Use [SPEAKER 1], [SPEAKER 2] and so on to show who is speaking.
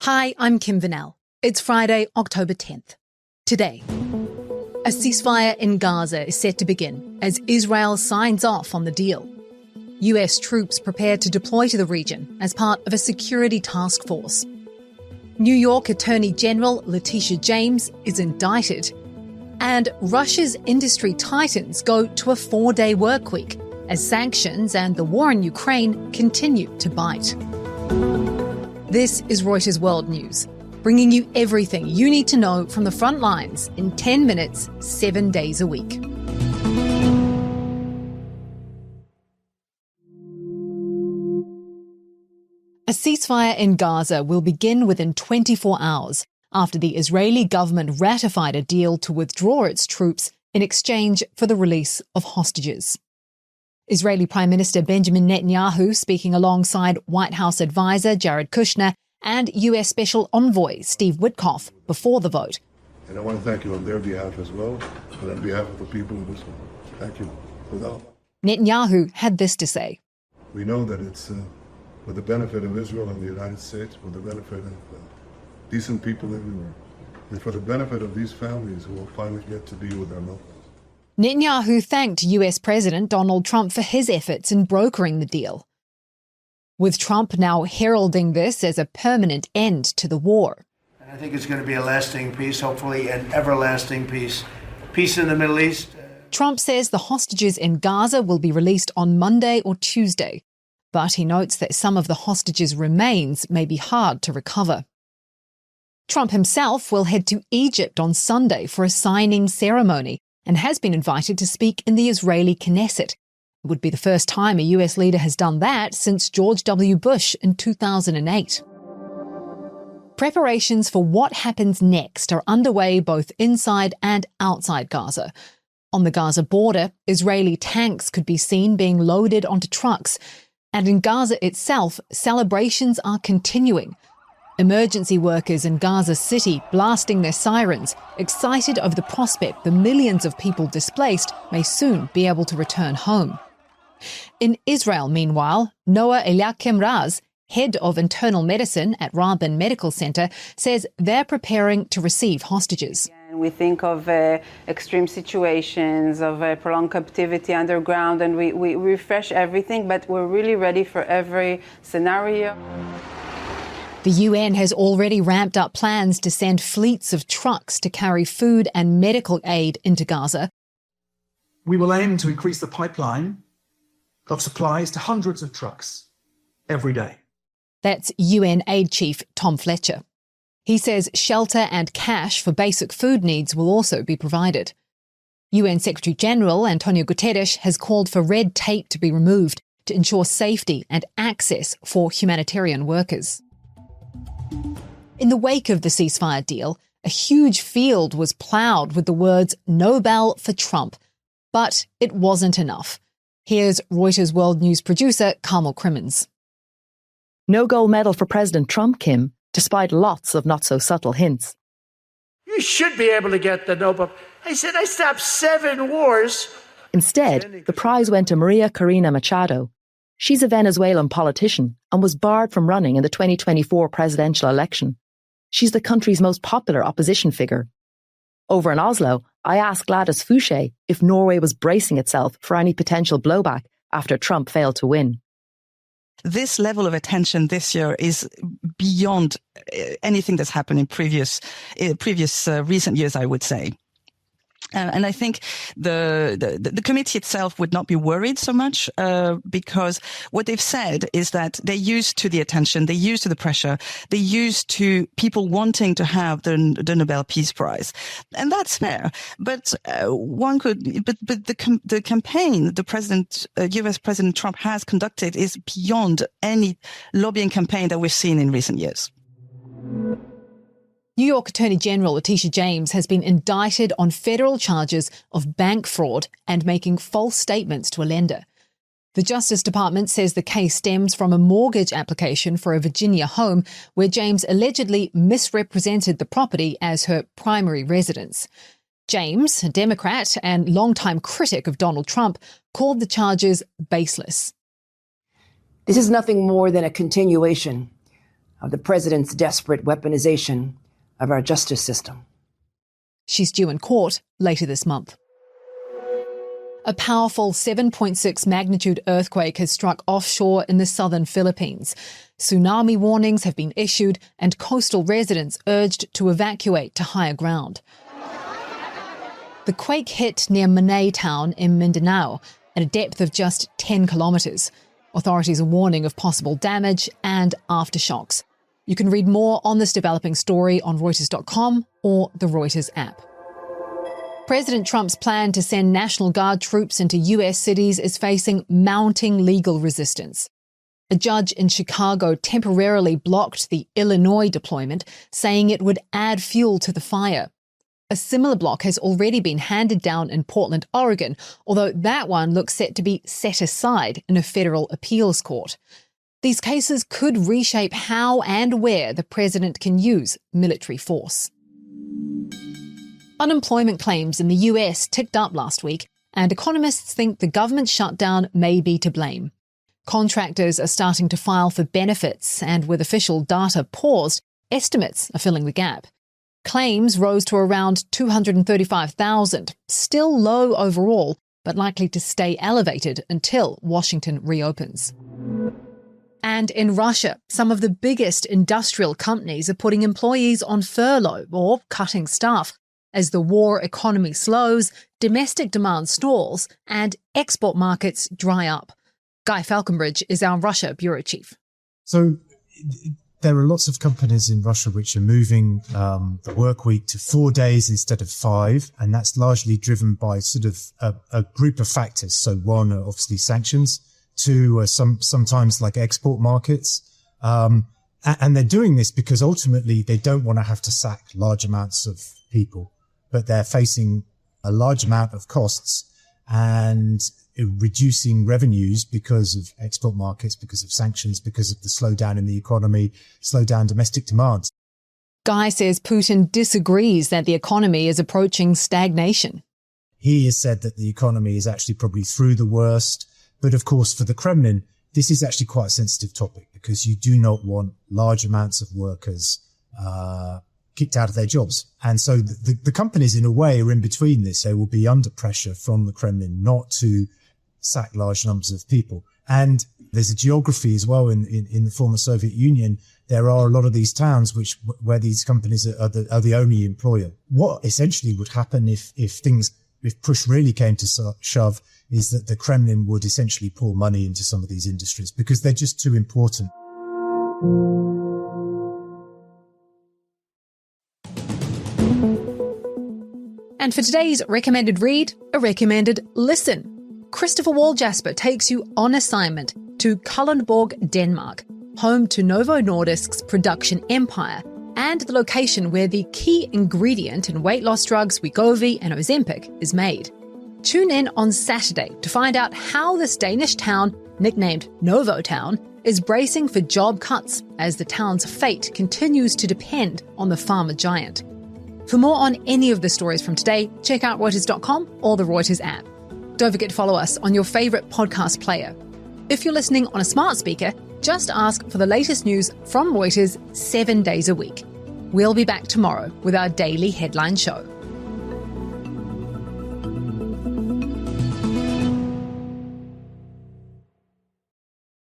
[SPEAKER 1] Hi, I'm Kim Vanell. It's Friday, October 10th. Today, a ceasefire in Gaza is set to begin as Israel signs off on the deal. US troops prepare to deploy to the region as part of a security task force. New York Attorney General Letitia James is indicted. And Russia's industry titans go to a 4-day work week as sanctions and the war in Ukraine continue to bite. This is Reuters World News, bringing you everything you need to know from the front lines in 10 minutes, 7 days a week. A ceasefire in Gaza will begin within 24 hours after the Israeli government ratified a deal to withdraw its troops in exchange for the release of hostages. Israeli Prime Minister Benjamin Netanyahu speaking alongside White House advisor Jared Kushner and US Special Envoy Steve Witkoff before the vote.
[SPEAKER 2] And I want to thank you on their behalf as well, and on behalf of the people of Israel. Thank you.
[SPEAKER 1] Netanyahu had this to say.
[SPEAKER 2] We know that it's for the benefit of Israel and the United States, for the benefit of decent people everywhere, and for the benefit of these families who will finally get to be with their loved ones.
[SPEAKER 1] Netanyahu thanked US President Donald Trump for his efforts in brokering the deal, with Trump now heralding this as a permanent end to the war.
[SPEAKER 3] And I think it's going to be a lasting peace, hopefully an everlasting peace. Peace in the Middle East.
[SPEAKER 1] Trump says the hostages in Gaza will be released on Monday or Tuesday, but he notes that some of the hostages' remains may be hard to recover. Trump himself will head to Egypt on Sunday for a signing ceremony and has been invited to speak in the Israeli Knesset. It would be the first time a US leader has done that since George W. Bush in 2008. Preparations for what happens next are underway both inside and outside Gaza. On the Gaza border, Israeli tanks could be seen being loaded onto trucks. And in Gaza itself, celebrations are continuing. Emergency workers in Gaza City blasting their sirens, excited over the prospect the millions of people displaced may soon be able to return home. In Israel, meanwhile, Noah Eliakim Raz, head of internal medicine at Rabin Medical Center, says they're preparing to receive hostages.
[SPEAKER 4] We think of extreme situations, of prolonged captivity underground, and we refresh everything, but we're really ready for every scenario.
[SPEAKER 1] The UN has already ramped up plans to send fleets of trucks to carry food and medical aid into Gaza.
[SPEAKER 5] We will aim to increase the pipeline of supplies to hundreds of trucks every day.
[SPEAKER 1] That's UN aid chief Tom Fletcher. He says shelter and cash for basic food needs will also be provided. UN Secretary-General Antonio Guterres has called for red tape to be removed to ensure safety and access for humanitarian workers. In the wake of the ceasefire deal, a huge field was ploughed with the words Nobel for Trump. But it wasn't enough. Here's Reuters World News producer Carmel Crimmins.
[SPEAKER 6] No gold medal for President Trump, Kim, despite lots of not-so-subtle hints.
[SPEAKER 3] You should be able to get the Nobel. I said I stopped 7 wars.
[SPEAKER 6] Instead, the prize went to Maria Corina Machado. She's a Venezuelan politician and was barred from running in the 2024 presidential election. She's the country's most popular opposition figure. Over in Oslo, I asked Gladys Fouché if Norway was bracing itself for any potential blowback after Trump failed to win.
[SPEAKER 7] This level of attention this year is beyond anything that's happened in previous recent years, I would say. And I think the committee itself would not be worried so much because what they've said is that they're used to the attention, they're used to the pressure, they're used to people wanting to have the Nobel Peace Prize, and that's fair. But the campaign the president, U.S. President Trump has conducted is beyond any lobbying campaign that we've seen in recent years.
[SPEAKER 1] New York Attorney General Letitia James has been indicted on federal charges of bank fraud and making false statements to a lender. The Justice Department says the case stems from a mortgage application for a Virginia home where James allegedly misrepresented the property as her primary residence. James, a Democrat and longtime critic of Donald Trump, called the charges baseless.
[SPEAKER 8] This is nothing more than a continuation of the president's desperate weaponization of our justice system.
[SPEAKER 1] She's due in court later this month. A powerful 7.6 magnitude earthquake has struck offshore in the southern Philippines. Tsunami warnings have been issued and coastal residents urged to evacuate to higher ground. The quake hit near Manay town in Mindanao at a depth of just 10 kilometres. Authorities are warning of possible damage and aftershocks. You can read more on this developing story on Reuters.com or the Reuters app. President Trump's plan to send National Guard troops into US cities is facing mounting legal resistance. A judge in Chicago temporarily blocked the Illinois deployment, saying it would add fuel to the fire. A similar block has already been handed down in Portland, Oregon, although that one looks set to be set aside in a federal appeals court. These cases could reshape how and where the president can use military force. Unemployment claims in the US ticked up last week, and economists think the government shutdown may be to blame. Contractors are starting to file for benefits, and with official data paused, estimates are filling the gap. Claims rose to around 235,000, still low overall, but likely to stay elevated until Washington reopens. And in Russia, some of the biggest industrial companies are putting employees on furlough or cutting staff as the war economy slows, domestic demand stalls, and export markets dry up. Guy Falconbridge is our Russia bureau chief.
[SPEAKER 9] So there are lots of companies in Russia which are moving the work week to 4 days instead of 5, and that's largely driven by sort of a group of factors. So one, obviously sanctions. Two, sometimes like export markets. And they're doing this because ultimately they don't want to have to sack large amounts of people, but they're facing a large amount of costs and reducing revenues because of export markets, because of sanctions, because of the slowdown in the economy, slowdown domestic demand.
[SPEAKER 1] Guy says Putin disagrees that the economy is approaching stagnation.
[SPEAKER 9] He has said that the economy is actually probably through the worst. But of course, for the Kremlin, this is actually quite a sensitive topic because you do not want large amounts of workers kicked out of their jobs. And so the companies, in a way, are in between this. They will be under pressure from the Kremlin not to sack large numbers of people. And there's a geography as well in the former Soviet Union. There are a lot of these towns where these companies are the only employer. What essentially would happen if push really came to shove is that the Kremlin would essentially pour money into some of these industries because they're just too important.
[SPEAKER 1] And for today's recommended read, a recommended listen. Christopher Walljasper takes you on assignment to Kalundborg, Denmark, home to Novo Nordisk's production empire and the location where the key ingredient in weight loss drugs Wegovy and Ozempic is made. Tune in on Saturday to find out how this Danish town, nicknamed Novo Town, is bracing for job cuts as the town's fate continues to depend on the pharma giant. For more on any of the stories from today, check out Reuters.com or the Reuters app. Don't forget to follow us on your favourite podcast player. If you're listening on a smart speaker, just ask for the latest news from Reuters 7 days a week. We'll be back tomorrow with our daily headline show.